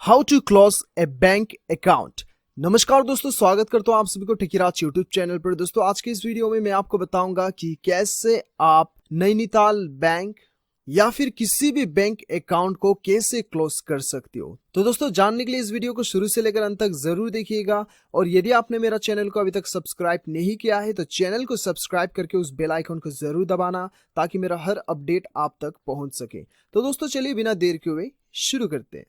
How to close a bank account. नमस्कार दोस्तों, स्वागत करता हूं आप सभी को टेकीराज यूट्यूब चैनल पर। दोस्तों आज के इस वीडियो में मैं आपको बताऊंगा कि कैसे आप नैनीताल बैंक या फिर किसी भी बैंक अकाउंट को कैसे क्लोज कर सकते हो। तो दोस्तों जानने के लिए इस वीडियो को शुरू से लेकर अंत तक जरूर देखिएगा। और यदि आपने मेरा चैनल को अभी तक सब्सक्राइब नहीं किया है तो चैनल को सब्सक्राइब करके उस बेल आइकन को जरूर दबाना ताकि मेरा हर अपडेट आप तक पहुंच सके। तो दोस्तों चलिए बिना देर के हुए शुरू करते हैं।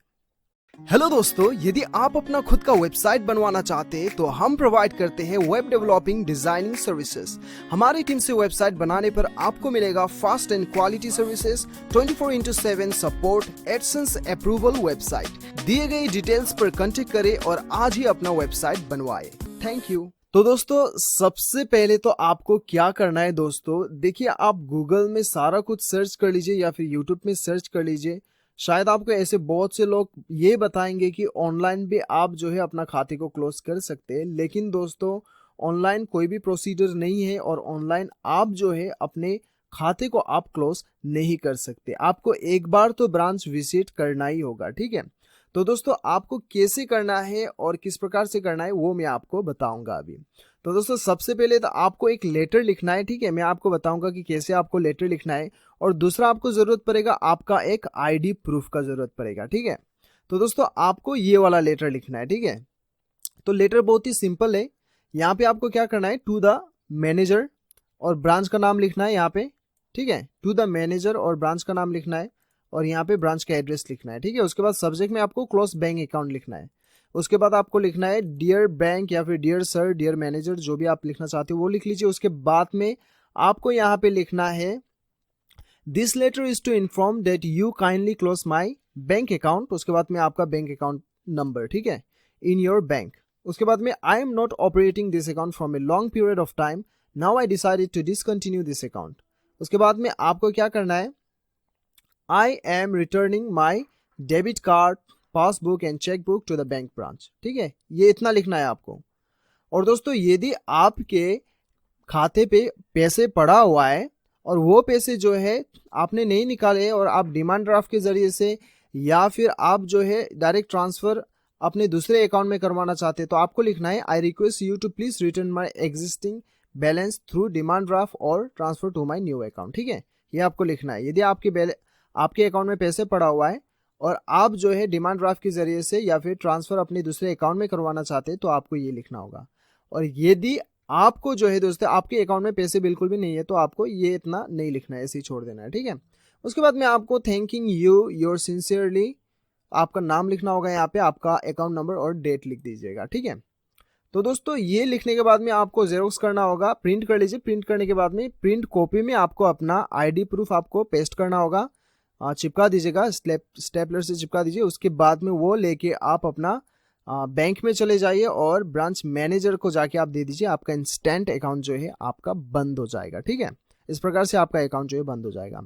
हेलो दोस्तों, यदि आप अपना खुद का वेबसाइट बनवाना चाहते हैं तो हम प्रोवाइड करते हैं वेब डेवलपिंग डिजाइनिंग सर्विसेज। हमारी टीम से वेबसाइट बनाने पर आपको मिलेगा fast and quality services, 24/7 support, AdSense approval. Website दिए गए डिटेल्स पर कांटेक्ट करें और आज ही अपना वेबसाइट बनवाएं। Thank you. तो दोस्तों सबसे पहले तो आपको क्या करना है दोस्तों, देखिए आप गूगल में सारा कुछ सर्च कर लीजिए या फिर यूट्यूब में सर्च कर लीजिए। शायद आपको ऐसे बहुत से लोग ये बताएंगे कि ऑनलाइन भी आप जो है अपना खाते को क्लोज कर सकते हैं, लेकिन दोस्तों ऑनलाइन कोई भी प्रोसीजर नहीं है और ऑनलाइन आप जो है अपने खाते को आप क्लोज नहीं कर सकते। आपको एक बार तो ब्रांच विजिट करना ही होगा, ठीक है। तो दोस्तों आपको कैसे करना है और किस प्रकार से करना है वो मैं आपको बताऊंगा अभी। तो दोस्तों सबसे पहले तो आपको एक लेटर लिखना है, ठीक है। मैं आपको बताऊंगा कि कैसे आपको लेटर लिखना है। और दूसरा आपको जरूरत पड़ेगा आपका एक आईडी प्रूफ का जरूरत पड़ेगा, ठीक है। तो दोस्तों आपको ये वाला लेटर लिखना है, ठीक है। तो लेटर बहुत ही सिंपल है। यहाँ पे आपको क्या करना है, टू द मैनेजर और ब्रांच का नाम लिखना है यहाँ पे, ठीक है। टू द मैनेजर और ब्रांच का नाम लिखना है और यहाँ पे ब्रांच का एड्रेस लिखना है, ठीक है। उसके बाद सब्जेक्ट में आपको क्लोज बैंक अकाउंट लिखना है। उसके बाद आपको लिखना है डियर बैंक या फिर डियर सर, डियर मैनेजर, जो भी आप लिखना चाहते हो वो लिख लीजिए। उसके बाद में आपको यहाँ पे लिखना है this letter is to inform that you kindly close my bank account. उसके बाद में आपका बैंक अकाउंट नंबर, ठीक है, इन योर बैंक। उसके बाद में I am not operating this account from a long period of time, now I decided to discontinue this account. उसके बाद में आपको क्या करना है, I am returning my debit card, passbook and cheque book to the bank branch, ठीक है। ये इतना लिखना है आपको। और दोस्तों यदि आपके खाते पे पैसे पड़ा हुआ है और वो पैसे जो है आपने नहीं निकाले और आप डिमांड ड्राफ्ट के जरिए से या फिर आप जो है डायरेक्ट ट्रांसफर अपने दूसरे अकाउंट में करवाना चाहते हैं तो आपको लिखना है I request you to please return my existing balance through demand draft और transfer to my new account, ठीक है। ये आपको लिखना है। यदि आपके अकाउंट में पैसे पड़ा हुआ है और आप जो है डिमांड ड्राफ्ट के जरिए से या फिर ट्रांसफर अपने दूसरे अकाउंट में करवाना चाहते हैं तो आपको ये लिखना होगा। और यदि आपको जो है दोस्तों आपके अकाउंट में पैसे बिल्कुल भी नहीं है तो आपको ये इतना नहीं लिखना है, ऐसे ही छोड़ देना है, ठीक है। उसके बाद में आपको थैंकिंग यू योर सिंसियरली आपका नाम लिखना होगा, यहाँ पे आपका अकाउंट नंबर और डेट लिख दीजिएगा, ठीक है। तो दोस्तों ये लिखने के बाद में आपको जेरोक्स करना होगा, प्रिंट कर लीजिए। प्रिंट करने के बाद में प्रिंट कॉपी में आपको अपना आईडी प्रूफ आपको पेस्ट करना होगा, चिपका दीजिएगा, स्टेपलर से चिपका दीजिए। उसके बाद में वो लेके आप अपना बैंक में चले जाइए और ब्रांच मैनेजर को जाके आप दे दीजिए। आपका इंस्टेंट अकाउंट जो है आपका बंद हो जाएगा, ठीक है। इस प्रकार से आपका अकाउंट जो है बंद हो जाएगा।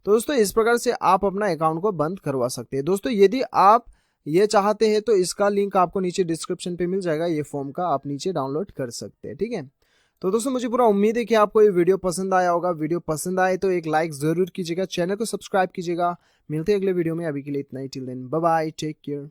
तो दोस्तों इस प्रकार से आप अपना अकाउंट को बंद करवा सकते हैं। दोस्तों यदि आप ये चाहते हैं तो इसका लिंक आपको नीचे डिस्क्रिप्शन पे मिल जाएगा, ये फॉर्म का आप नीचे डाउनलोड कर सकते हैं, ठीक है। तो दोस्तों मुझे पूरा उम्मीद है कि आपको ये वीडियो पसंद आया होगा। वीडियो पसंद आए तो एक लाइक जरूर कीजिएगा, चैनल को सब्सक्राइब कीजिएगा। मिलते हैं अगले वीडियो में, अभी के लिए इतना ही। Till then bye bye, take care.